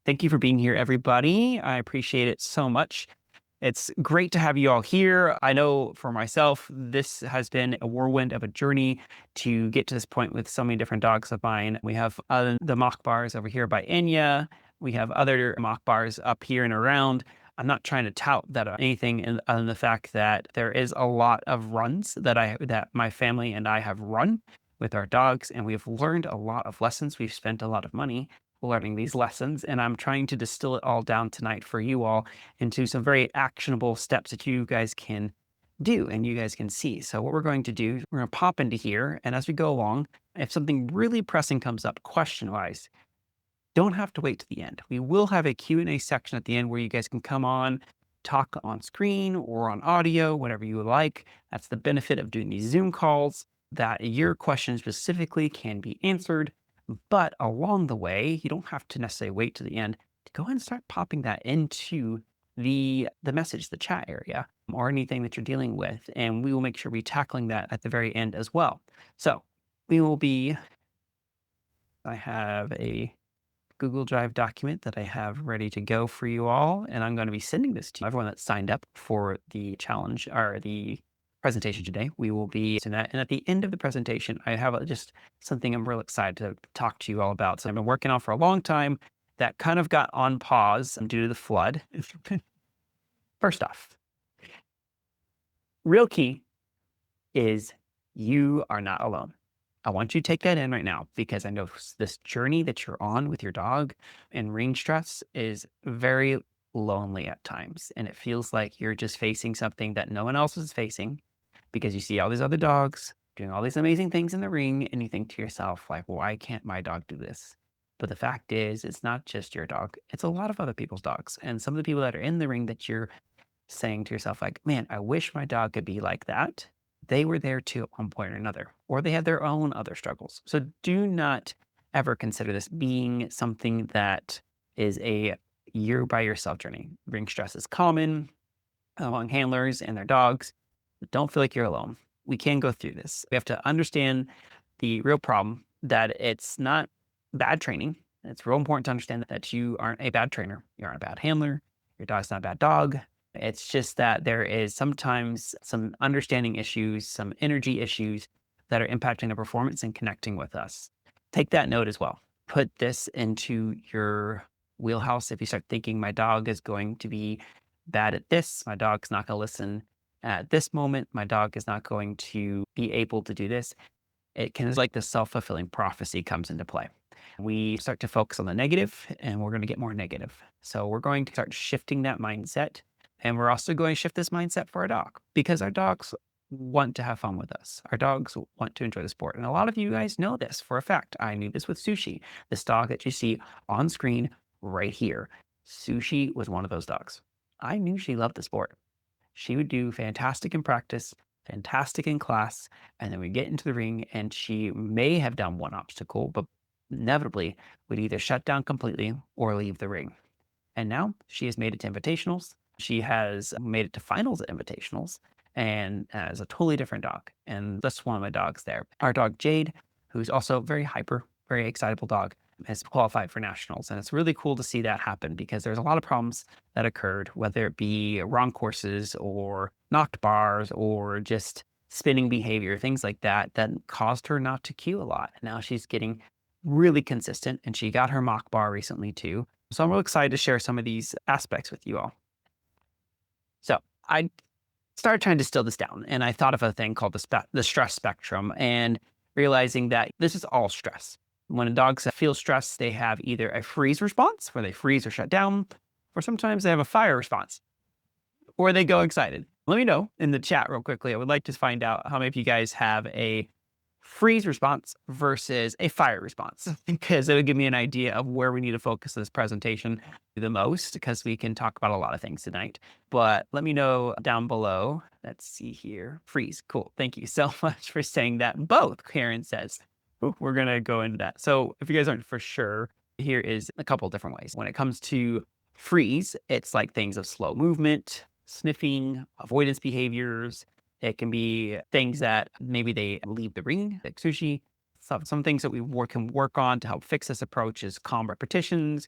Thank you for being here, everybody. I appreciate it so much. It's great to have you all here. I know for myself, this has been a whirlwind of a journey to get to this point with so many different dogs of mine. We have the mock bars over here by Enya. We have other mock bars up here and around. I'm not trying to tout that anything other than the fact that there is a lot of runs that my family and I have run with our dogs, and we've learned a lot of lessons. We've spent a lot of money learning these lessons, and I'm trying to distill it all down tonight for you all into some very actionable steps that you guys can do and you guys can see. So what we're going to do, we're going to pop into here, and as we go along, if something really pressing comes up question-wise, don't have to wait to the end. We will have a Q&A section at the end where you guys can come on, talk on screen or on audio, whatever you would like. That's the benefit of doing these Zoom calls, that your question specifically can be answered. But along the way, you don't have to necessarily wait to the end to go ahead and start popping that into the message, the chat area, or anything that you're dealing with. And we will make sure we're tackling that at the very end as well. So we will be, I have a Google Drive document that I have ready to go for you all. And I'm going to be sending this to everyone that signed up for the challenge or the presentation today. We will be in that. And at the end of the presentation, I have just something I'm real excited to talk to you all about. So I've been working on for a long time that kind of got on pause due to the flood. First off, real key is you are not alone. I want you to take that in right now because I know this journey that you're on with your dog and ring stress is very lonely at times. And it feels like you're just facing something that no one else is facing because you see all these other dogs doing all these amazing things in the ring and you think to yourself, like, why can't my dog do this? But the fact is, it's not just your dog, it's a lot of other people's dogs. And some of the people that are in the ring that you're saying to yourself, like, man, I wish my dog could be like that. They were there too at one point or another, or they had their own other struggles. So do not ever consider this being something that is a you're by yourself journey. Ring stress is common among handlers and their dogs. But don't feel like you're alone. We can go through this. We have to understand the real problem that it's not bad training. It's real important to understand that you aren't a bad trainer. You aren't a bad handler. Your dog's not a bad dog. It's just that there is sometimes some understanding issues, some energy issues that are impacting the performance and connecting with us. Take that note as well. Put this into your wheelhouse. If you start thinking my dog is going to be bad at this, my dog's not going to listen at this moment, my dog is not going to be able to do this. It can, it's like the self-fulfilling prophecy comes into play. We start to focus on the negative and we're going to get more negative. So we're going to start shifting that mindset. And we're also going to shift this mindset for our dog because our dogs want to have fun with us. Our dogs want to enjoy the sport. And a lot of you guys know this for a fact. I knew this with Sushi, this dog that you see on screen right here. Sushi was one of those dogs. I knew she loved the sport. She would do fantastic in practice, fantastic in class, and then we get into the ring and she may have done one obstacle, but inevitably would either shut down completely or leave the ring. And now she has made it to invitationals. She has made it to finals at invitationals and as a totally different dog. And that's one of my dogs there. Our dog Jade, who's also very hyper, very excitable dog, has qualified for nationals. And it's really cool to see that happen because there's a lot of problems that occurred, whether it be wrong courses or knocked bars or just spinning behavior, things like that, that caused her not to cue a lot. And now she's getting really consistent and she got her mock bar recently too. So I'm real excited to share some of these aspects with you all. So I started trying to distill this down and I thought of a thing called the stress spectrum and realizing that this is all stress. When dogs feel stress, they have either a freeze response where they freeze or shut down, or sometimes they have a fire response or they go excited. Let me know in the chat real quickly. I would like to find out how many of you guys have a freeze response versus a fire response, because it'll give me an idea of where we need to focus this presentation the most, because we can talk about a lot of things tonight. But let me know down below. Let's see here. Freeze. Cool. Thank you so much for saying that. Both, Karen says. Ooh, we're going to go into that. So if you guys aren't for sure, here is a couple different ways. When it comes to freeze, it's like things of slow movement, sniffing, avoidance behaviors. It can be things that maybe they leave the ring, like Sushi. Some things that we can work on to help fix this approach is calm repetitions,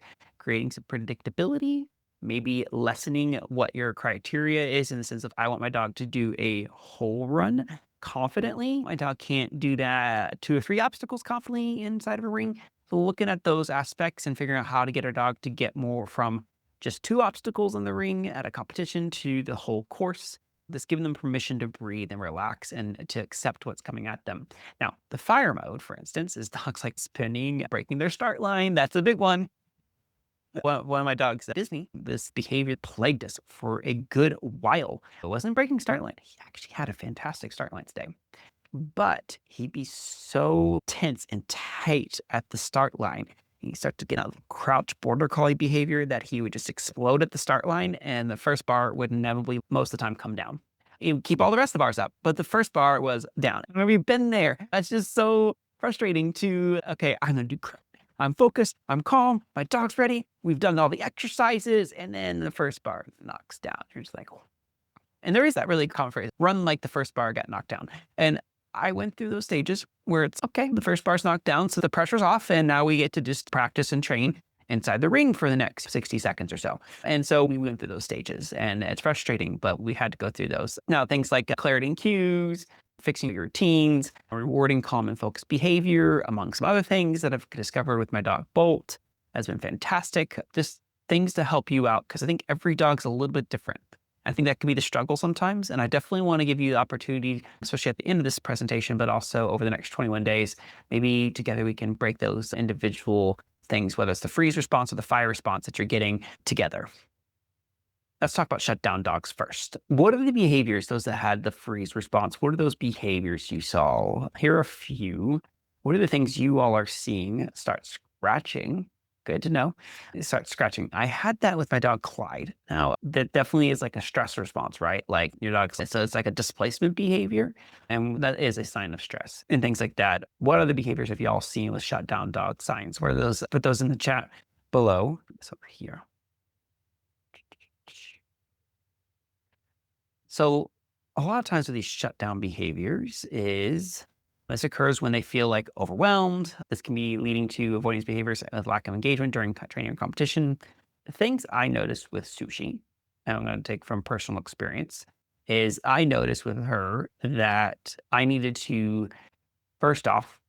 creating some predictability, maybe lessening what your criteria is in the sense of I want my dog to do a whole run confidently. My dog can't do that 2 or 3 obstacles confidently inside of a ring. So looking at those aspects and figuring out how to get our dog to get more from just 2 obstacles in the ring at a competition to the whole course. This giving them permission to breathe and relax and to accept what's coming at them. Now, the fire mode, for instance, is dogs like spinning, breaking their start line. That's a big one. One of my dogs at Disney, this behavior plagued us for a good while. It wasn't breaking start line. He actually had a fantastic start line today, but he'd be so tense and tight at the start line. He started to get a crouch border collie behavior that he would just explode at the start line, and the first bar would inevitably most of the time come down. He would keep all the rest of the bars up, but the first bar was down. And we've been there. That's just so frustrating to, okay, I'm gonna do crap. I'm focused, I'm calm, my dog's ready, we've done all the exercises, and then the first bar knocks down. You're just like, and there is that really common phrase, run like the first bar got knocked down. And I went through those stages where it's okay, the first bar's knocked down, so the pressure's off, and now we get to just practice and train inside the ring for the next 60 seconds or so. And so we went through those stages, and it's frustrating, but we had to go through those. Now, things like clarity and cues, fixing your routines, rewarding calm and focused behavior, among some other things that I've discovered with my dog Bolt has been fantastic. Just things to help you out, because I think every dog's a little bit different. I think that can be the struggle sometimes. And I definitely want to give you the opportunity, especially at the end of this presentation, but also over the next 21 days, maybe together we can break those individual things, whether it's the freeze response or the fire response that you're getting together. Let's talk about shutdown dogs first. What are the behaviors, those that had the freeze response? What are those behaviors you saw? Here are a few. What are the things you all are seeing? Start scratching. Good to know. Start scratching. I had that with my dog Clyde. Now, that definitely is like a stress response, right? Like your dog, so it's like a displacement behavior, and that is a sign of stress and things like that. What other behaviors have y'all seen with shutdown dog signs? What are those? Put those in the chat below. It's over here. So a lot of times with these shutdown behaviors is this occurs when they feel like overwhelmed. This can be leading to avoidance behaviors with lack of engagement during training or competition. The things I noticed with Sushi, and I'm going to take from personal experience, is I noticed with her that I needed to, first off,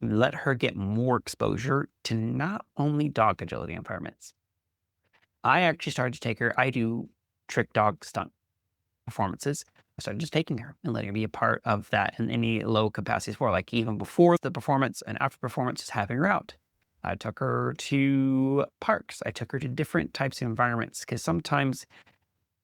let her get more exposure to not only dog agility environments. I actually started to take her, I do trick dog stunt performances. I started just taking her and letting her be a part of that in any low capacity sport, like even before the performance and after performance, just having her out. I took her to parks. I took her to different types of environments because sometimes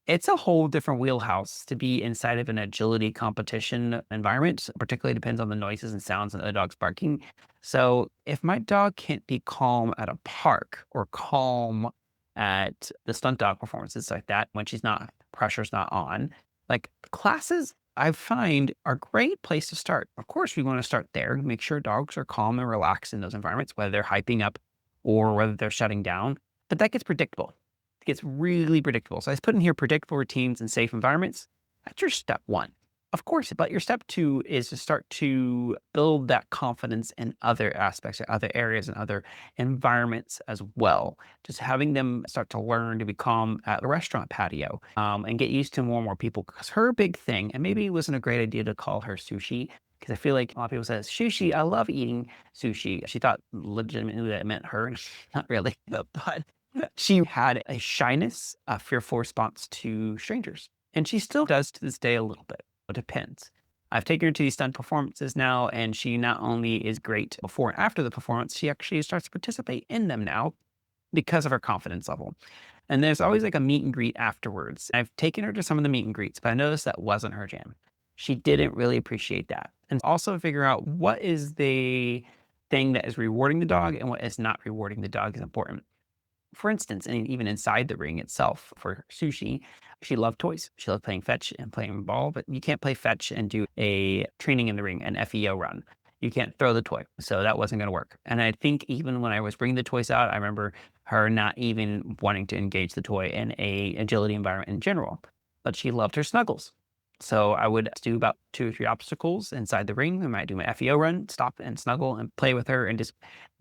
it's a whole different wheelhouse to be inside of an agility competition environment. Particularly depends on the noises and sounds and the dog's barking. So if my dog can't be calm at a park or calm at the stunt dog performances like that, when pressure's not on, like classes I find are a great place to start. Of course, we want to start there, make sure dogs are calm and relaxed in those environments, whether they're hyping up or whether they're shutting down. But that gets predictable. It gets really predictable. So I put in here predictable routines and safe environments. That's your step one. Of course, but your step two is to start to build that confidence in other aspects or other areas and other environments as well. Just having them start to learn to be calm at the restaurant patio and get used to more and more people. Because her big thing, and maybe it wasn't a great idea to call her Sushi, because I feel like a lot of people say, sushi, I love eating sushi. She thought legitimately that it meant her, and not really. But she had a shyness, a fearful response to strangers. And she still does to this day a little bit. It depends. I've taken her to these stunt performances now, and she not only is great before and after the performance, she actually starts to participate in them now because of her confidence level. And there's always like a meet and greet afterwards. I've taken her to some of the meet and greets, but I noticed that wasn't her jam. She didn't really appreciate that. And also figure out what is the thing that is rewarding the dog and what is not rewarding the dog is important. For instance, and even inside the ring itself for Sushi, she loved toys. She loved playing fetch and playing ball, but you can't play fetch and do a training in the ring, an FEO run. You can't throw the toy. So that wasn't going to work. And I think even when I was bringing the toys out, I remember her not even wanting to engage the toy in a agility environment in general, but she loved her snuggles. So I would do about 2 or 3 obstacles inside the ring. I might do my FEO run, stop and snuggle and play with her and just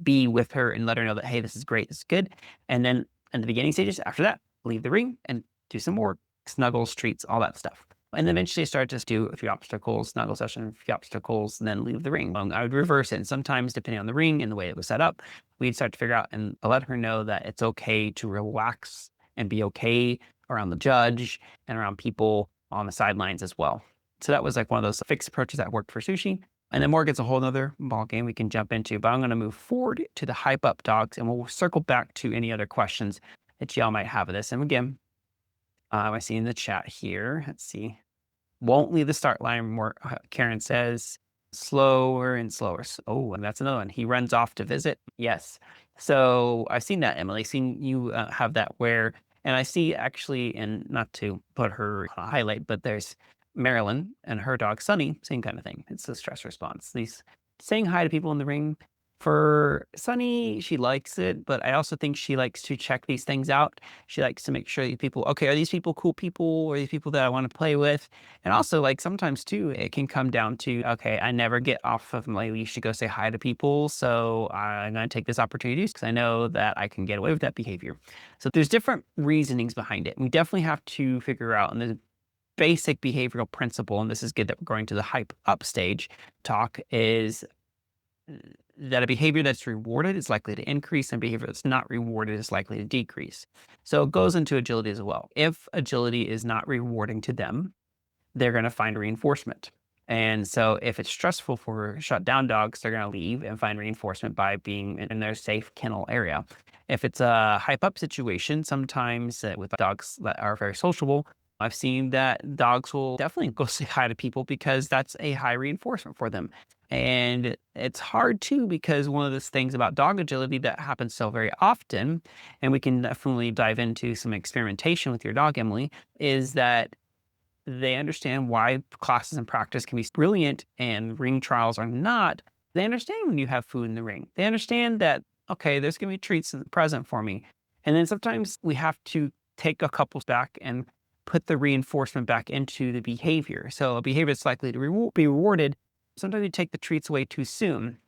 be with her and let her know that, hey, this is great, this is good. And then in the beginning stages, after that, leave the ring and do some more snuggles, treats, all that stuff. And then eventually start to do a few obstacles, snuggle session, a few obstacles, and then leave the ring. I would reverse it. And sometimes, depending on the ring and the way it was set up, we'd start to figure out and let her know that it's okay to relax and be okay around the judge and around people on the sidelines as well. So that was like one of those fixed approaches that worked for sushi. And then more gets a whole nother ball game we can jump into, but I'm going to move forward to the hype up dogs and we'll circle back to any other questions that y'all might have of this. And again, I see in the chat here, let's see, won't leave the start line more, Karen says, slower and slower. Oh, and that's another one. He runs off to visit. Yes. So I've seen that, Emily. Seen you have that where, and I see actually, and not to put her on a highlight, but there's Marilyn and her dog Sunny, same kind of thing. It's a stress response. These saying hi to people in the ring. For Sunny, she likes it, but I also think she likes to check these things out. She likes to make sure that people, okay, are these people cool people? Are these people that I want to play with? And also, like, sometimes too, it can come down to, okay, I never get off of my leash to go say hi to people. So I'm going to take this opportunity because I know that I can get away with that behavior. So there's different reasonings behind it. We definitely have to figure out, and the basic behavioral principle, and this is good that we're going to the hype up stage talk, is that a behavior that's rewarded is likely to increase and behavior that's not rewarded is likely to decrease. So it goes into agility as well. If agility is not rewarding to them, they're going to find reinforcement. And so if it's stressful for shutdown dogs, they're going to leave and find reinforcement by being in their safe kennel area. If it's a hype up situation, sometimes with dogs that are very sociable, I've seen that dogs will definitely go say hi to people because that's a high reinforcement for them. And it's hard too, because one of the things about dog agility that happens so very often, and we can definitely dive into some experimentation with your dog, Emily, is that they understand why classes and practice can be brilliant and ring trials are not. They understand when you have food in the ring. They understand that, okay, there's going to be treats present for me. And then sometimes we have to take a couple back and put the reinforcement back into the behavior. So a behavior that's likely to be rewarded, sometimes we take the treats away too soon.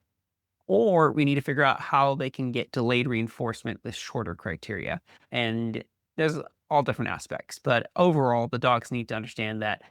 Or we need to figure out how they can get delayed reinforcement with shorter criteria. And there's all different aspects. But overall, the dogs need to understand that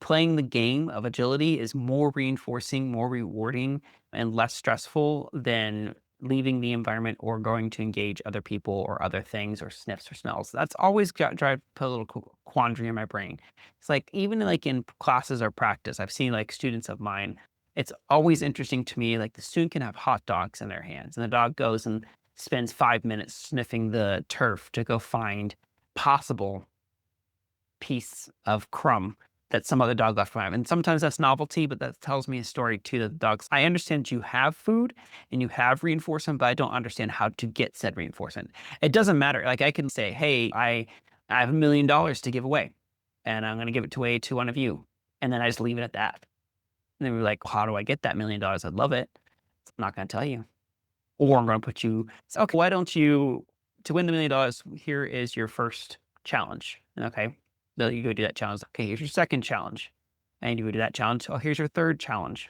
playing the game of agility is more reinforcing, more rewarding, and less stressful than leaving the environment or going to engage other people or other things or sniffs or smells. That's always drive put a little quandary in my brain. It's like even like in classes or practice, I've seen like students of mine, it's always interesting to me, like the student can have hot dogs in their hands and the dog goes and spends 5 minutes sniffing the turf to go find possible piece of crumb that some other dog left behind. And sometimes that's novelty, but that tells me a story too that the dogs, I understand you have food and you have reinforcement, but I don't understand how to get said reinforcement. It doesn't matter. Like I can say, hey, I have $1 million to give away and I'm going to give it away to one of you. And then I just leave it at that. And then we're like, how do I get that $1 million? I'd love it. I'm not going to tell you. Or I'm going to put you, okay, why don't you, to win the $1 million, here is your first challenge. Okay. Then you go do that challenge. Okay, here's your second challenge. And you go do that challenge. Oh, here's your third challenge.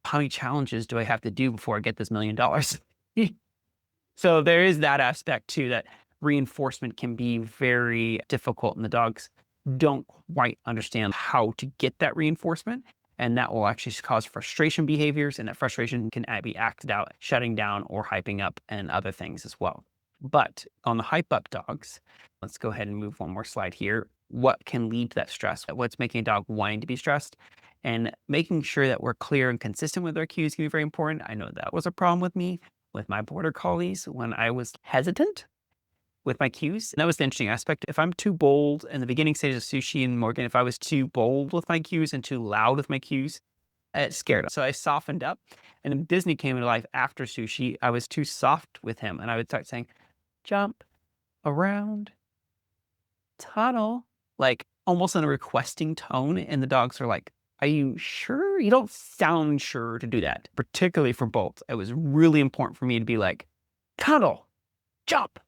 How many challenges do I have to do before I get this $1 million? So there is that aspect too, that reinforcement can be very difficult and the dogs don't quite understand how to get that reinforcement. And that will actually cause frustration behaviors, and that frustration can be acted out, shutting down or hyping up and other things as well. But on the hype up dogs, let's go ahead and move one more slide here. What can lead to that stress? What's making a dog wanting to be stressed? And making sure that we're clear and consistent with our cues can be very important. I know that was a problem with me with my border collies when I was hesitant with my cues. And that was the interesting aspect. If I'm too bold in the beginning stages of Sushi and Morgan, if I was too bold with my cues and too loud with my cues, it scared him. So I softened up. And then Disney came into life after Sushi. I was too soft with him. And I would start saying, jump around, tunnel, like almost in a requesting tone. And the dogs are like, are you sure? You don't sound sure to do that, particularly for bolts. It was really important for me to be like, tunnel, jump,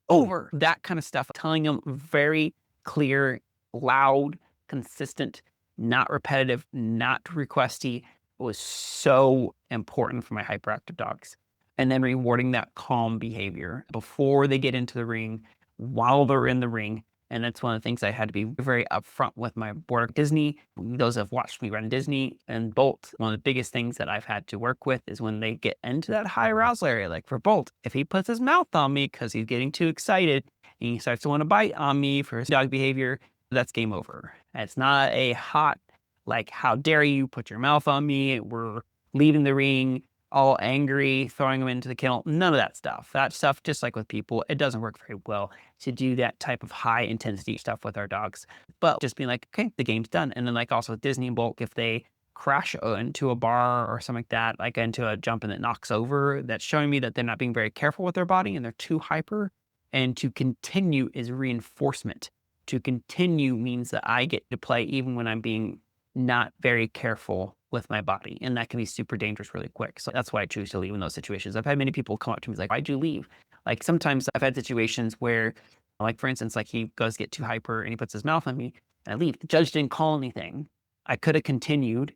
over, that kind of stuff, telling them very clear, loud, consistent not repetitive, not requesty, was so important for my hyperactive dogs. And then rewarding that calm behavior before they get into the ring, while they're in the ring. And that's one of the things I had to be very upfront with my work. Disney, those that have watched me run Disney and Bolt, one of the biggest things that I've had to work with is when they get into that high arousal area. Like for Bolt, if he puts his mouth on me because he's getting too excited and he starts to want to bite on me for his dog behavior, that's game over. It's not a hot, like, how dare you put your mouth on me? We're leaving the ring all angry, throwing them into the kennel. None of that stuff. That stuff, just like with people, it doesn't work very well to do that type of high intensity stuff with our dogs. But just being like, okay, the game's done. And then like also with Disney and Bulk, if they crash into a bar or something like that, like into a jump and it knocks over, that's showing me that they're not being very careful with their body and they're too hyper. And to continue is reinforcement. To continue means that I get to play even when I'm being not very careful with my body. And that can be super dangerous really quick. So that's why I choose to leave in those situations. I've had many people come up to me like, why'd you leave? Like sometimes I've had situations where, like for instance, like he goes get too hyper and he puts his mouth on me and I leave. The judge didn't call anything. I could have continued.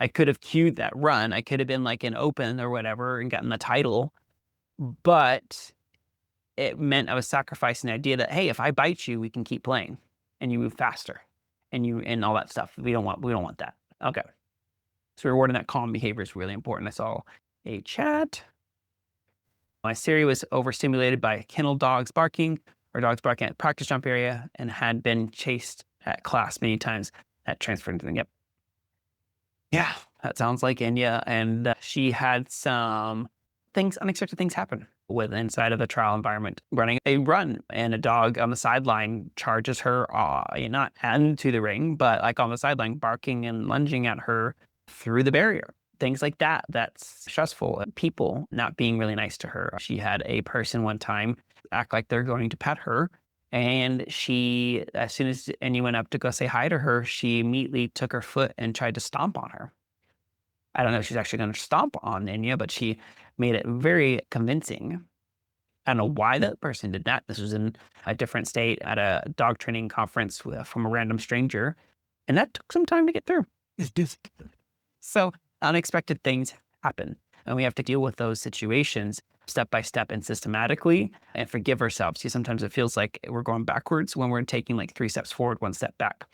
I could have queued that run. I could have been like an open or whatever and gotten the title. But it meant I was sacrificing the idea that, hey, if I bite you, we can keep playing and you move faster and all that stuff. We don't want that. Okay. So rewarding that calm behavior is really important. I saw a chat. My Siri was overstimulated by kennel dogs barking or dogs barking at practice jump area and had been chased at class many times. That transferred into the, yep. Yeah, that sounds like Enya. And she had some unexpected things happen with inside of the trial environment, running a run and a dog on the sideline charges her, not into the ring, but like on the sideline, barking and lunging at her through the barrier. Things like that. That's stressful. People not being really nice to her. She had a person one time act like they're going to pet her. And she, as soon as anyone went up to go say hi to her, she immediately took her foot and tried to stomp on her. I don't know if she's actually going to stomp on Enya, but she made it very convincing. I don't know why that person did that. This was in a different state at a dog training conference from a random stranger. And that took some time to get through. So unexpected things happen. And we have to deal with those situations step by step and systematically and forgive ourselves. See, sometimes it feels like we're going backwards when we're taking like 3 steps forward, 1 step back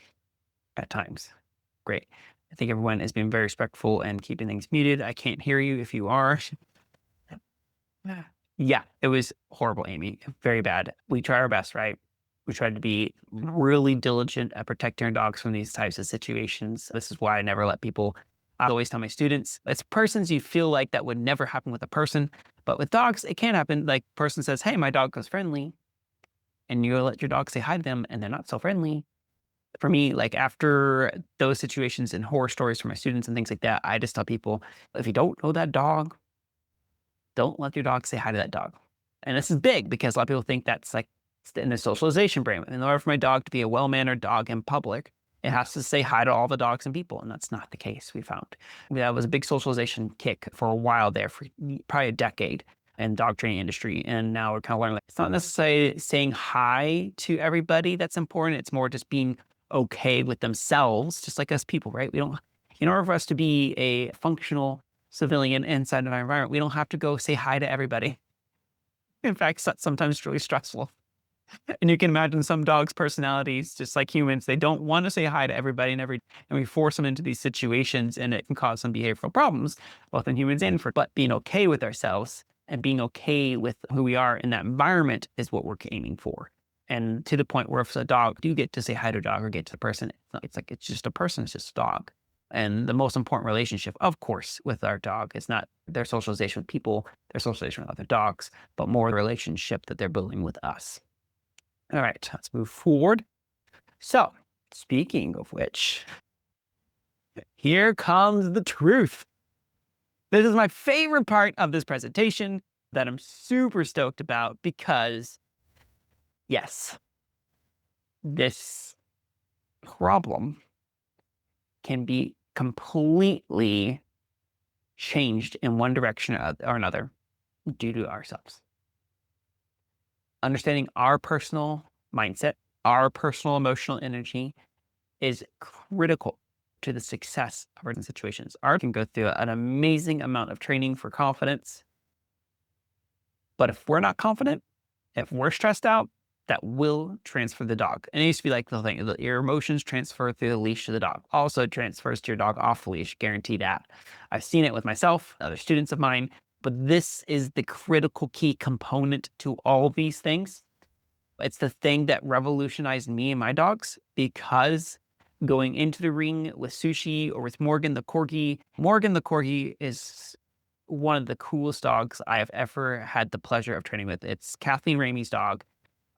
at times. Great. I think everyone has been very respectful and keeping things muted. I can't hear you if you are. Yeah, it was horrible, Amy. Very bad. We try our best, right? We tried to be really diligent at protecting our dogs from these types of situations. This is why I never let people. I always tell my students, it's persons you feel like that would never happen with a person, but with dogs, it can happen. Like person says, hey, my dog was friendly, and you let your dog say hi to them, and they're not so friendly. For me, like after those situations and horror stories for my students and things like that, I just tell people, if you don't know that dog, don't let your dog say hi to that dog. And this is big because a lot of people think that's like in the socialization brain. In order for my dog to be a well-mannered dog in public, it has to say hi to all the dogs and people. And that's not the case, we found. That was a big socialization kick for a while there, for probably a decade in the dog training industry. And now we're kind of learning, like, it's not necessarily saying hi to everybody that's important. It's more just being okay with themselves, just like us people, right? We don't, in order for us to be a functional civilian inside of our environment, we don't have to go say hi to everybody. In fact, sometimes it's really stressful. And you can imagine some dogs' personalities, just like humans, they don't want to say hi to everybody and we force them into these situations and it can cause some behavioral problems, both in humans and for, but being okay with ourselves and being okay with who we are in that environment is what we're aiming for. And to the point where if a dog do get to say hi to a dog or get to the person, it's like, it's just a person, it's just a dog. And the most important relationship, of course, with our dog is not their socialization with people, their socialization with other dogs, but more the relationship that they're building with us. All right, let's move forward. So, speaking of which, here comes the truth. This is my favorite part of this presentation that I'm super stoked about because, yes, this problem can be completely changed in one direction or another due to ourselves. Understanding our personal mindset, our personal emotional energy is critical to the success of our situations. Our can go through an amazing amount of training for confidence, but if we're not confident, if we're stressed out, that will transfer the dog. And it used to be like the thing, your emotions transfer through the leash to the dog. Also transfers to your dog off the leash, guarantee that. I've seen it with myself, other students of mine, but this is the critical key component to all these things. It's the thing that revolutionized me and my dogs because going into the ring with Sushi or with Morgan the Corgi is one of the coolest dogs I have ever had the pleasure of training with. It's Kathleen Ramey's dog,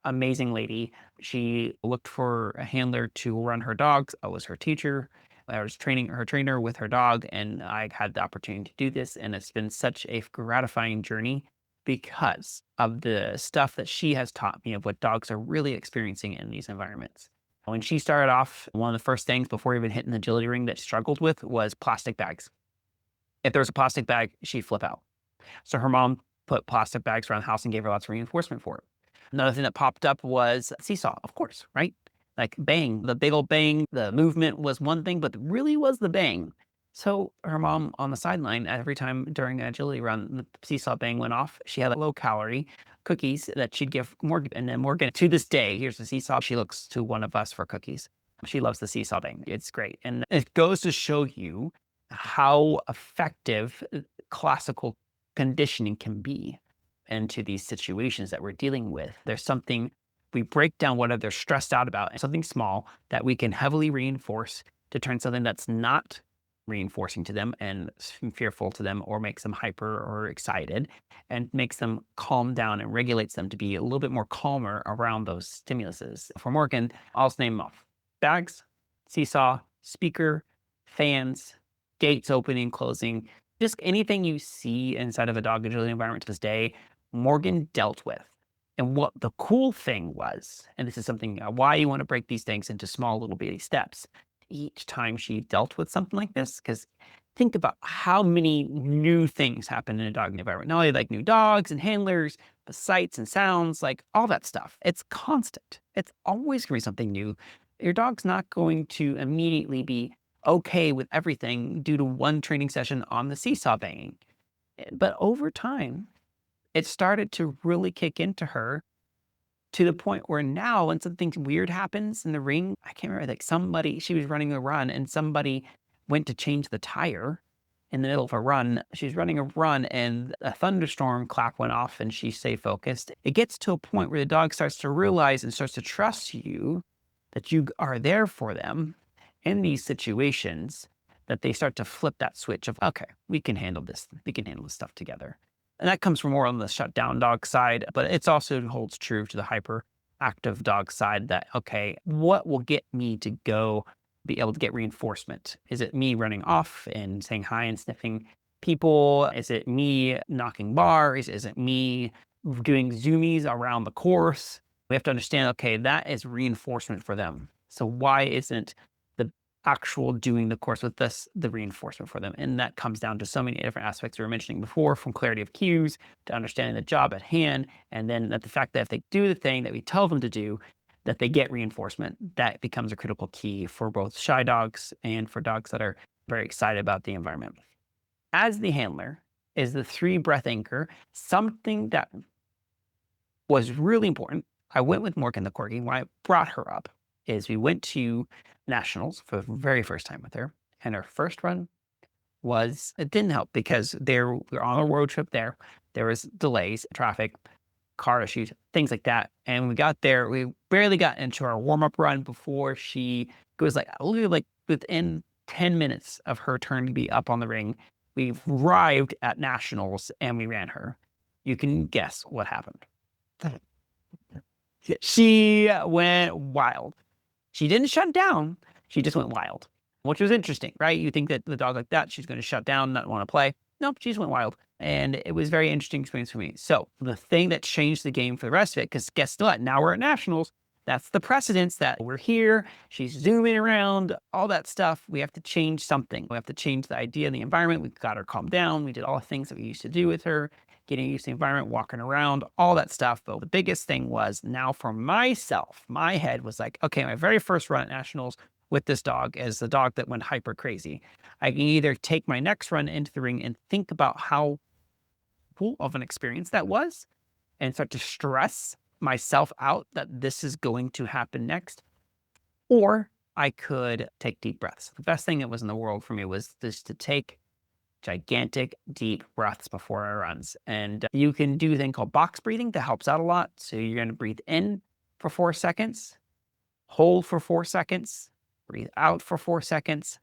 amazing lady. She looked for a handler to run her dogs. I was her teacher. I was training her trainer with her dog, and I had the opportunity to do this. And it's been such a gratifying journey because of the stuff that she has taught me of what dogs are really experiencing in these environments. When she started off, one of the first things before even hitting the agility ring that she struggled with was plastic bags. If there was a plastic bag, she'd flip out. So her mom put plastic bags around the house and gave her lots of reinforcement for it. Another thing that popped up was seesaw, of course, right? Like bang, the big old bang, the movement was one thing, but really was the bang. So her mom on the sideline, every time during an agility run, the seesaw bang went off. She had low calorie cookies that she'd give Morgan. And then Morgan, to this day, here's the seesaw. She looks to one of us for cookies. She loves the seesaw bang. It's great. And it goes to show you how effective classical conditioning can be into these situations that we're dealing with. There's something we break down what they're stressed out about, something small that we can heavily reinforce to turn something that's not reinforcing to them and fearful to them or makes them hyper or excited and makes them calm down and regulates them to be a little bit more calmer around those stimuluses. For Morgan, I'll just name them off. Bags, seesaw, speaker, fans, gates opening, closing, just anything you see inside of a dog agility environment to this day, Morgan dealt with. And what the cool thing was, and this is something why you want to break these things into small little bitty steps. Each time she dealt with something like this, because think about how many new things happen in a dog environment. Not only like new dogs and handlers, but sights and sounds, like all that stuff. It's constant. It's always going to be something new. Your dog's not going to immediately be okay with everything due to one training session on the seesaw banging. But over time, it started to really kick into her to the point where now when something weird happens in the ring, I can't remember, like she was running a run and somebody went to change the tire in the middle of a run. She's running a run and a thunderstorm clap went off and she stayed focused. It gets to a point where the dog starts to realize and starts to trust you that you are there for them in these situations, that they start to flip that switch of, okay, we can handle this. We can handle this stuff together. And that comes from more on the shutdown dog side, but it's also holds true to the hyperactive dog side that, okay, what will get me to go be able to get reinforcement? Is it me running off and saying hi and sniffing people? Is it me knocking bars? Is it me doing zoomies around the course? We have to understand, okay, that is reinforcement for them. So why isn't the actual doing the course with this the reinforcement for them? And that comes down to so many different aspects we were mentioning before, from clarity of cues to understanding the job at hand, and then that the fact that if they do the thing that we tell them to do, that they get reinforcement. That becomes a critical key for both shy dogs and for dogs that are very excited about the environment. As the handler is the 3-breath anchor, something that was really important. I went with Morgan the Corgi. Why I brought her up is we went to nationals for the very first time with her, and her first run it didn't help because we were on a road trip there. There was delays, traffic, car issues, things like that. And we got there, we barely got into our warm-up run before she goes literally within 10 minutes of her turn to be up on the ring, we arrived at nationals and we ran her. You can guess what happened. She went wild. She didn't shut down. She just went wild, which was interesting, right? You think that the dog like that, she's going to shut down, not want to play. Nope, she just went wild. And it was a very interesting experience for me. So the thing that changed the game for the rest of it, because guess what? Now we're at nationals. That's the precedence that we're here. She's zooming around, all that stuff. We have to change something. We have to change the idea of the environment. We got her calmed down. We did all the things that we used to do with her, getting used to the environment, walking around, all that stuff. But the biggest thing was now for myself, my head was like, okay, my very first run at nationals, with this dog as the dog that went hyper crazy. I can either take my next run into the ring and think about how cool of an experience that was and start to stress myself out that this is going to happen next, or I could take deep breaths. The best thing that was in the world for me was just to take gigantic deep breaths before our runs. And you can do a thing called box breathing that helps out a lot. So you're going to breathe in for 4 seconds, hold for 4 seconds, breathe out for 4 seconds,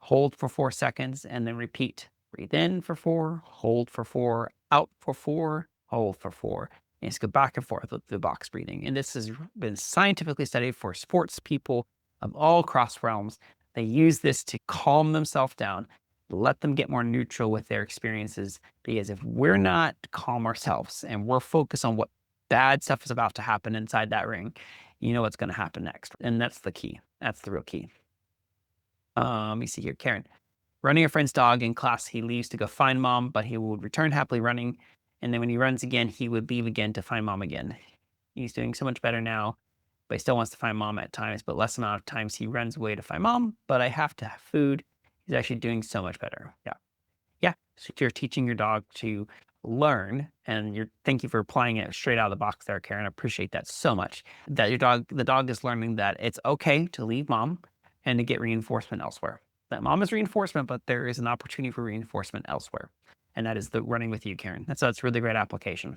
hold for 4 seconds, and then repeat. Breathe in for 4, hold for 4, out for 4, hold for 4. And just go back and forth with the box breathing. And this has been scientifically studied for sports people of all cross realms. They use this to calm themselves down, let them get more neutral with their experiences. Because if we're not calm ourselves and we're focused on what bad stuff is about to happen inside that ring, you know what's going to happen next. And that's the key. That's the real key. Let me see here. Karen, running a friend's dog in class, he leaves to go find mom, but he would return happily running. And then when he runs again, he would leave again to find mom again. He's doing so much better now, but he still wants to find mom at times, but less amount of times he runs away to find mom, but I have to have food. He's actually doing so much better. Yeah. Yeah. So you're teaching your dog to learn, and thank you for applying it straight out of the box there, Karen. I appreciate that so much. That the dog is learning that it's okay to leave mom and to get reinforcement elsewhere. That mom is reinforcement, but there is an opportunity for reinforcement elsewhere. And that is the running with you, Karen. That's really great application.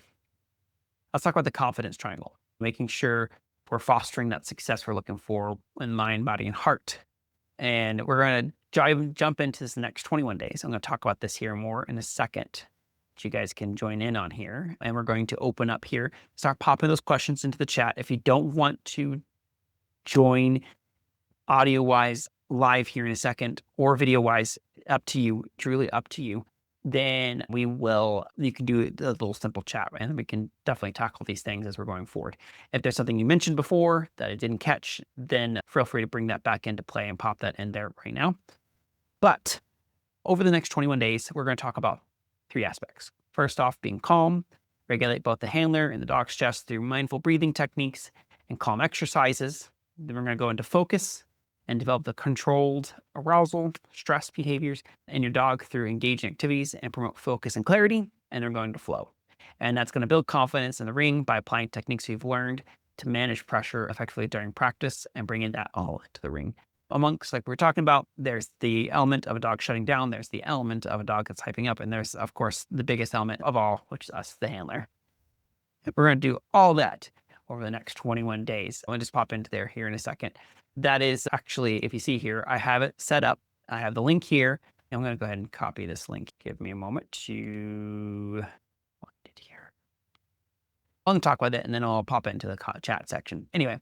Let's talk about the confidence triangle, making sure we're fostering that success we're looking for in mind, body, and heart. And we're going to jump into this next 21 days. I'm going to talk about this here more in a second, that you guys can join in on here. And we're going to open up here, start popping those questions into the chat. If you don't want to join audio-wise live here in a second, or video-wise, up to you, truly up to you, then you can do a little simple chat, and we can definitely tackle these things as we're going forward. If there's something you mentioned before that I didn't catch, then feel free to bring that back into play and pop that in there right now. But over the next 21 days, we're going to talk about 3 aspects. First off, being calm, regulate both the handler and the dog's chest through mindful breathing techniques and calm exercises. Then we're going to go into focus and develop the controlled arousal, stress behaviors in your dog through engaging activities and promote focus and clarity, and they're going to flow. And that's going to build confidence in the ring by applying techniques we've learned to manage pressure effectively during practice and bringing that all into the ring. Amongst, like we're talking about, there's the element of a dog shutting down, there's the element of a dog that's hyping up, and there's, of course, the biggest element of all, which is us, the handler. We're going to do all that over the next 21 days. I'll just pop into there here in a second. That is actually, if you see here, I have it set up. I have the link here. And I'm going to go ahead and copy this link. Give me a moment to find it here. I'll talk about it, and then I'll pop it into the chat section. Anyway,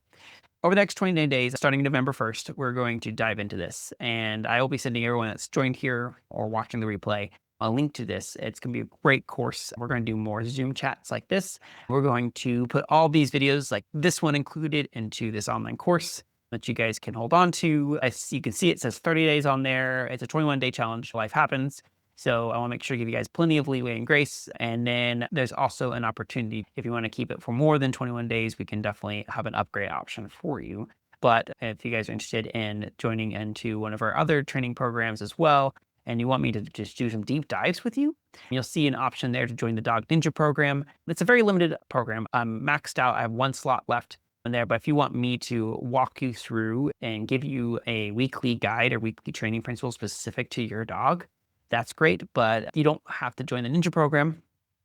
over the next 29 days, starting November 1st, we're going to dive into this. And I will be sending everyone that's joined here or watching the replay a link to this. It's going to be a great course. We're going to do more Zoom chats like this. We're going to put all these videos, like this one included, into this online course that you guys can hold on to. As you can see, it says 30 days on there. It's a 21-day challenge. Life happens. So I want to make sure to give you guys plenty of leeway and grace. And then there's also an opportunity, if you want to keep it for more than 21 days, we can definitely have an upgrade option for you. But if you guys are interested in joining into one of our other training programs as well, and you want me to just do some deep dives with you, you'll see an option there to join the Dog Ninja program. It's a very limited program. I'm maxed out. I have 1 slot left in there, but if you want me to walk you through and give you a weekly guide or weekly training principles specific to your dog, that's great. But you don't have to join the Ninja program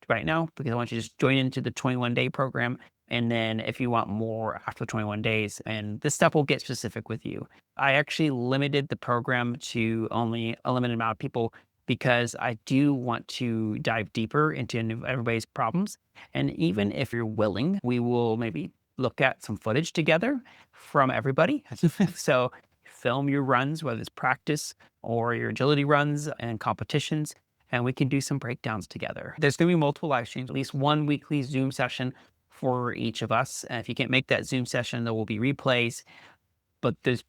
right now, because I want you to just join into the 21-day program. And then if you want more after 21 days, and this stuff will get specific with you. I actually limited the program to only a limited amount of people because I do want to dive deeper into everybody's problems. And even if you're willing, we will maybe look at some footage together from everybody. So film your runs, whether it's practice or your agility runs and competitions, and we can do some breakdowns together. There's going to be multiple live streams, at least 1 weekly Zoom session for each of us. And if you can't make that Zoom session, there will be replays, but there's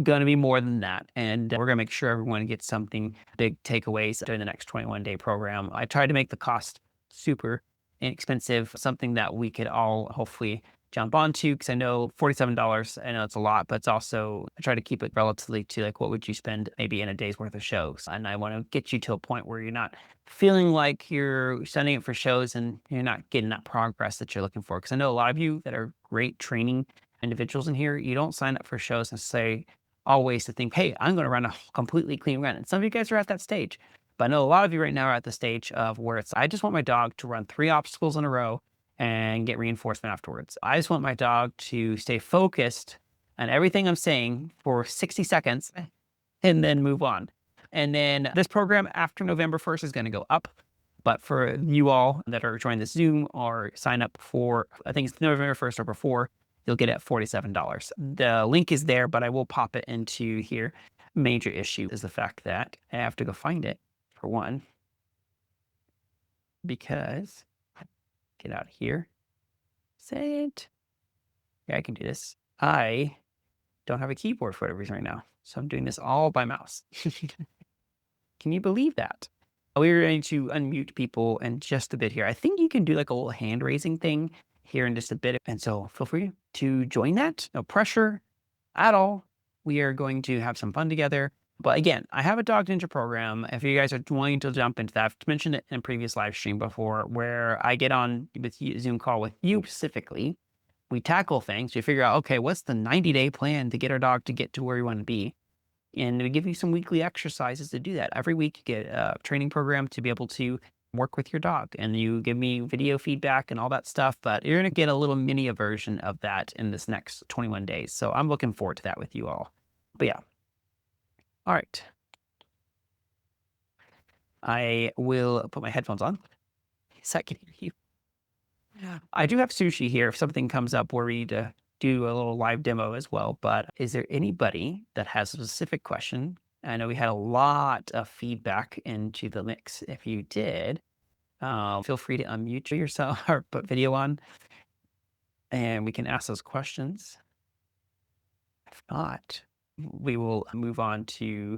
going to be more than that. And we're going to make sure everyone gets something, big takeaways during the next 21-day program. I tried to make the cost super inexpensive, something that we could all hopefully jump onto because I know $47, I know it's a lot, but it's also I try to keep it relatively to like what would you spend maybe in a day's worth of shows. And I want to get you to a point where you're not feeling like you're sending it for shows and you're not getting that progress that you're looking for. Because I know a lot of you that are great training individuals in here, you don't sign up for shows and say always to think, hey, I'm going to run a completely clean run. And some of you guys are at that stage. But I know a lot of you right now are at the stage of where it's, I just want my dog to run 3 obstacles in a row and get reinforcement afterwards. I just want my dog to stay focused on everything I'm saying for 60 seconds and then move on. And then this program after November 1st is going to go up. But for you all that are joining the Zoom or sign up for, I think it's November 1st or before, you'll get it at $47. The link is there, but I will pop it into here. Major issue is the fact that I have to go find it for one, because get out of here. Save. Yeah, I can do this. I don't have a keyboard for whatever reason right now, so I'm doing this all by mouse. Can you believe that? We're going to unmute people in just a bit here. I think you can do like a little hand raising thing here in just a bit. And so feel free to join that. No pressure at all. We are going to have some fun together. But again, I have a Dog Ninja program. If you guys are wanting to jump into that, I've mentioned it in a previous live stream before, where I get on with Zoom call with you specifically. We tackle things. We figure out, okay, what's the 90-day plan to get our dog to get to where we want to be? And we give you some weekly exercises to do that. Every week you get a training program to be able to work with your dog, and you give me video feedback and all that stuff, but you're going to get a little mini version of that in this next 21 days. So I'm looking forward to that with you all. But yeah. All right. I will put my headphones on so I can hear you. I do have sushi here if something comes up where we need to do a little live demo as well. But is there anybody that has a specific question? I know we had a lot of feedback into the mix. If you did, feel free to unmute yourself or put video on and we can ask those questions. If not, we will move on to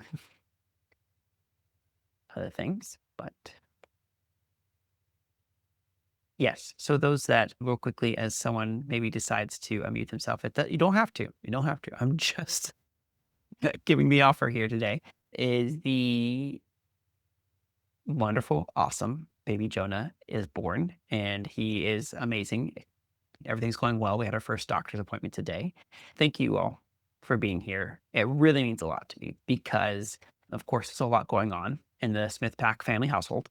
other things. But yes, so those that real quickly, as someone maybe decides to unmute themselves, you don't have to. You don't have to. I'm just giving the offer here today. Is the wonderful, awesome baby Jonah is born, and he is amazing. Everything's going well. We had our first doctor's appointment today. Thank you all for being here. It really means a lot to me because, of course, there's a lot going on in the Smith Pack family household.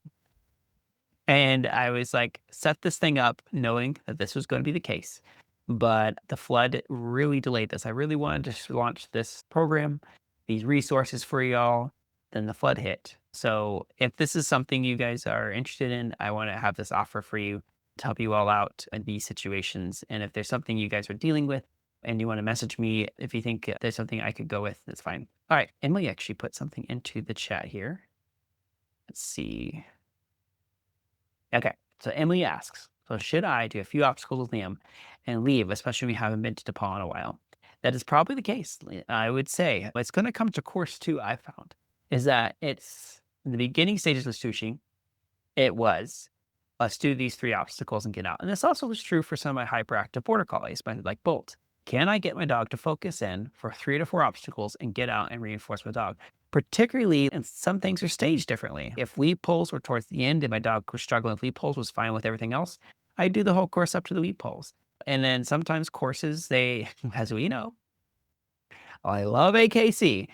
And I was like, set this thing up knowing that this was going to be the case. But the flood really delayed this. I really wanted to launch this program, these resources for y'all. Then the flood hit. So if this is something you guys are interested in, I want to have this offer for you to help you all out in these situations. And if there's something you guys are dealing with and you want to message me, if you think there's something I could go with, that's fine. All right. Emily actually put something into the chat here. Let's see. Okay, so Emily asks, so should I do a few obstacles with Liam and leave, especially when we haven't been to DePaul in a while? That is probably the case. I would say it's going to come to course two. I found is that it's in the beginning stages of sushi. It was let's do these 3 obstacles and get out. And this also was true for some of my hyperactive border collies, but like Bolt. Can I get my dog to focus in for 3 to 4 obstacles and get out and reinforce my dog? Particularly, and some things are staged differently. If lead poles were towards the end and my dog was struggling with lead poles, was fine with everything else, I do the whole course up to the lead poles. And then sometimes courses, they, as we know, I love AKC,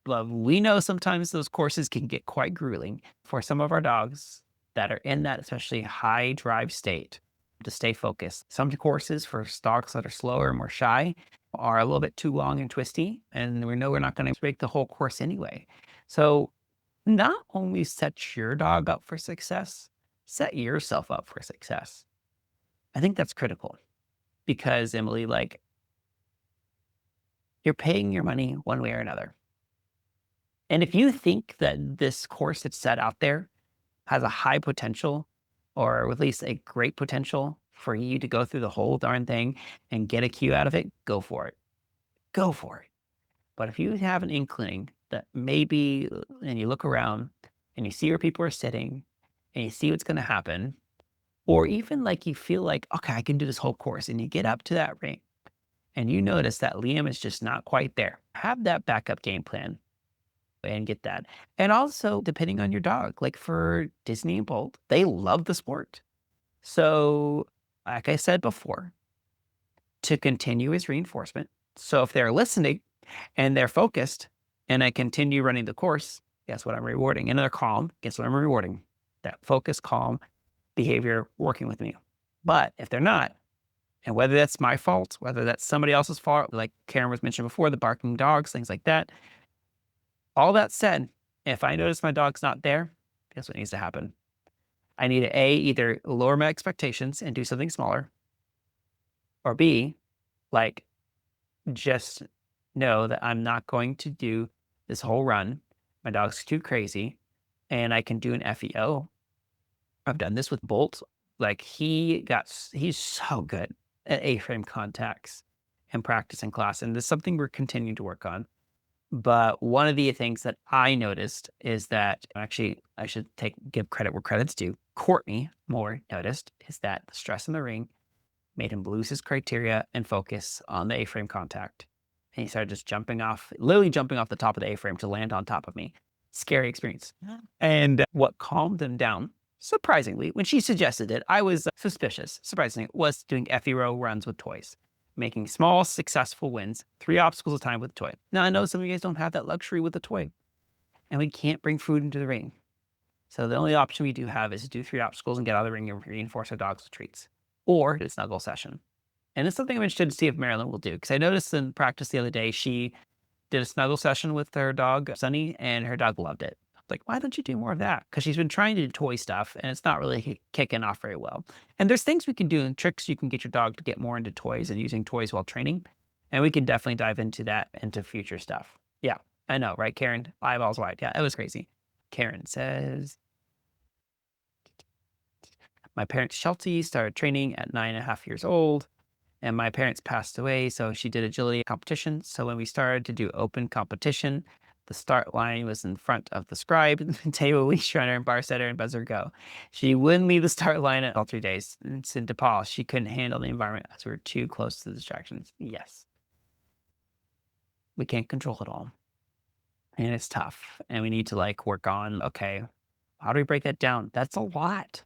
but we know sometimes those courses can get quite grueling for some of our dogs that are in that especially high drive state to stay focused. Some courses for dogs that are slower and more shy are a little bit too long and twisty, and we know we're not going to make the whole course anyway. So not only set your dog up for success, set yourself up for success. I think that's critical because Emily, like, you're paying your money one way or another. And if you think that this course that's set out there has a high potential, or at least a great potential for you to go through the whole darn thing and get a cue out of it, go for it. Go for it. But if you have an inkling that maybe, and you look around and you see where people are sitting and you see what's going to happen, Or even like you feel like, okay, I can do this whole course, and you get up to that ring and you notice that Liam is just not quite there. Have that backup game plan and get that. And also, depending on your dog, like for Disney and Bolt, they love the sport. So, like I said before, to continuous reinforcement. So if they're listening and they're focused and I continue running the course, guess what I'm rewarding? And they're calm, guess what I'm rewarding? That focus, calm behavior working with me. But if they're not, and whether that's my fault, whether that's somebody else's fault, like Karen was mentioned before, the barking dogs, things like that. All that said, if I notice my dog's not there, guess what needs to happen? I need to either lower my expectations and do something smaller, or B, like just know that I'm not going to do this whole run. My dog's too crazy, and I can do an FEO. I've done this with Bolt. Like he's so good at A-frame contacts and practice in class, and this is something we're continuing to work on. But one of the things that I noticed is that actually I should give credit where credit's due. Courtney Moore noticed is that the stress in the ring made him lose his criteria and focus on the A-frame contact. And he started just literally jumping off the top of the A-frame to land on top of me. Scary experience. Yeah. And what calmed him down, surprisingly, when she suggested it, I was suspicious, surprisingly, was doing FE-row runs with toys, making small, successful wins, 3 obstacles at a time with a toy. Now, I know some of you guys don't have that luxury with a toy, and we can't bring food into the ring. So the only option we do have is to do 3 obstacles and get out of the ring and reinforce our dogs with treats, or do a snuggle session. And it's something I'm interested to see if Marilyn will do, because I noticed in practice the other day, she did a snuggle session with her dog, Sunny, and her dog loved it. Like, why don't you do more of that? Because she's been trying to do toy stuff, and it's not really kicking off very well. And there's things we can do and tricks you can get your dog to get more into toys and using toys while training. And we can definitely dive into that, into future stuff. Yeah, I know, right, Karen? Eyeballs wide. Yeah, it was crazy. Karen says, my parents, Sheltie, started training at 9.5 years old. And my parents passed away, so she did agility competition. So when we started to do open competition, the start line was in front of the scribe, table leash runner, bar setter, and buzzer go. She wouldn't leave the start line at all 3 days. It's in DePaul. She couldn't handle the environment as we were too close to the distractions. Yes, we can't control it all, and it's tough. And we need to like work on, okay, how do we break that down? That's a lot.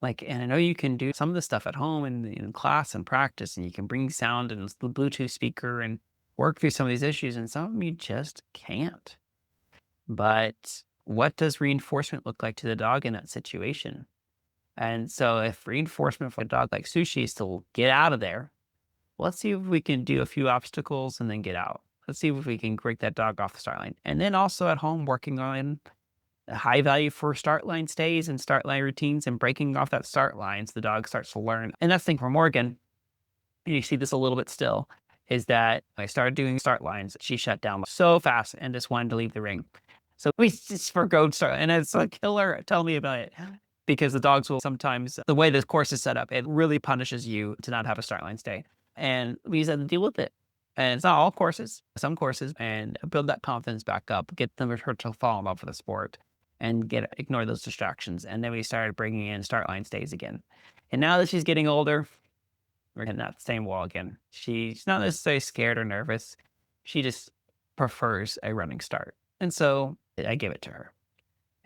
Like, and I know you can do some of the stuff at home and in class and practice, and you can bring sound and the Bluetooth speaker and work through some of these issues, and some of them you just can't. But what does reinforcement look like to the dog in that situation? And so, if reinforcement for a dog like Sushi is to get out of there, let's see if we can do a few obstacles and then get out. Let's see if we can break that dog off the start line. And then also at home, working on high value for start line stays and start line routines and breaking off that start lines, the dog starts to learn. And that's the thing for Morgan, and you see this a little bit still, is that I started doing start lines. She shut down so fast and just wanted to leave the ring. So we just forgo start, and it's a killer. Tell me about it. Because the dogs will sometimes, the way this course is set up, it really punishes you to not have a start line stay. And we just have to deal with it. And it's not all courses, some courses, and build that confidence back up, get them to fall in love with the sport and ignore those distractions. And then we started bringing in start line stays again. And now that she's getting older, we're in that same wall again. She's not necessarily scared or nervous. She just prefers a running start. And so I give it to her.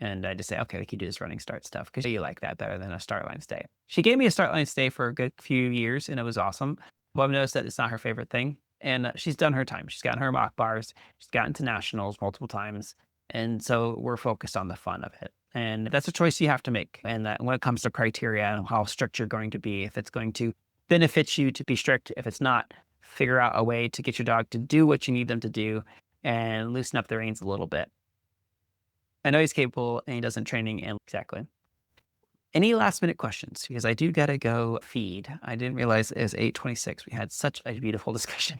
And I just say, okay, we can do this running start stuff because you like that better than a start line stay. She gave me a start line stay for a good few years, and it was awesome. But I've noticed that it's not her favorite thing. And she's done her time. She's gotten her mock bars. She's gotten to nationals multiple times. And so we're focused on the fun of it. And that's a choice you have to make. And that when it comes to criteria and how strict you're going to be, if it's going to benefit you to be strict, if it's not, figure out a way to get your dog to do what you need them to do and loosen up the reins a little bit. I know he's capable and he does in training and exactly. Any last minute questions? Because I do gotta go feed. I didn't realize it was 8:26. We had such a beautiful discussion.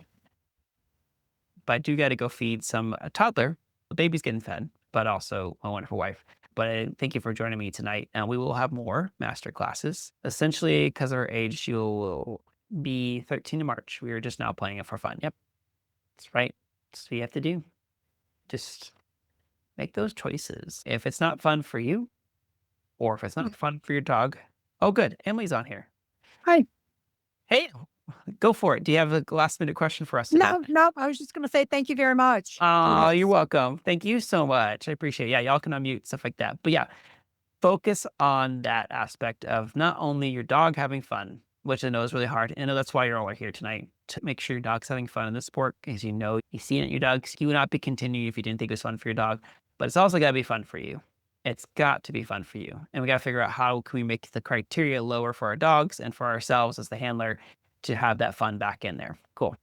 But I do gotta go feed a toddler. The baby's getting fed, but also my wonderful wife. But thank you for joining me tonight. And we will have more master classes. Essentially, because of her age, she will be 13 in March. We are just now playing it for fun. Yep. That's right. That's what you have to do. Just make those choices. If it's not fun for you, or if it's not fun for your dog, Oh, good. Emily's on here. Hi. Hey, go for it. Do you have a last minute question for us today? No, no, I was just going to say thank you very much for Oh, you're this. welcome. Thank you so much. I appreciate it. Yeah, y'all can unmute, stuff like that. But yeah, focus on that aspect of not only your dog having fun, which I know is really hard. I know that's why you're all here tonight, to make sure your dog's having fun in the sport, because you know you see it in your dog. You would not be continuing if you didn't think it was fun for your dog. But it's also got to be fun for you. It's got to be fun for you. And we got to figure out how can we make the criteria lower for our dogs and for ourselves as the handler to have that fun back in there. Cool.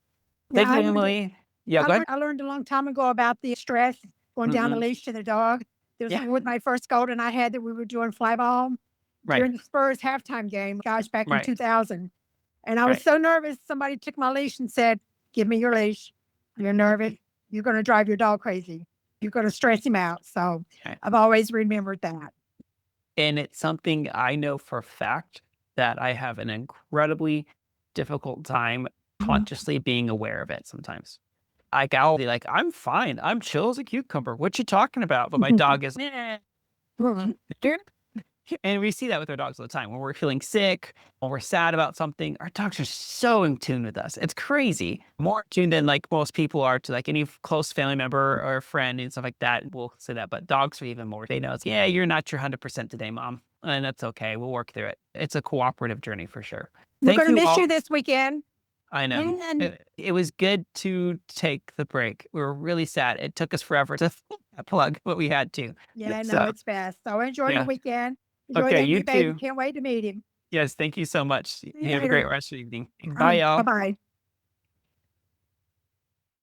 Yeah, Thank you, Emily. Yeah, go ahead. I learned a long time ago about the stress going down the Mm-mm. leash to the dog. There was Yeah, with my first golden I had that we were doing fly ball right, during the Spurs halftime game, gosh, back in right, 2000. And I was right, so nervous. Somebody took my leash and said, "Give me your leash. You're nervous. You're going to drive your dog crazy. You're going to stress him out." So right. I've always remembered that. And it's something I know for a fact that I have an incredibly difficult time consciously being aware of it sometimes. Like I'll be like, I'm fine. I'm chill as a cucumber. What you talking about? But my dog is, nah. And we see that with our dogs all the time. When we're feeling sick, when we're sad about something, our dogs are so in tune with us. It's crazy. More in tune than like most people are to like any close family member or friend and stuff like that. We'll say that. But dogs are even more. They know it's, yeah, you're not your 100% today, mom. And that's okay. We'll work through it. It's a cooperative journey for sure. We're Thank going to you miss you all. this weekend. I know. And It was good to take the break. We were really sad. It took us forever to plug, but we had to. yeah, no, So, it's best. So enjoy your yeah. weekend. Enjoy Okay, that you new baby. too. Can't wait to meet him. Yes, thank you so much. See you You have a great later. rest of your evening. Bye, Bye y'all. bye.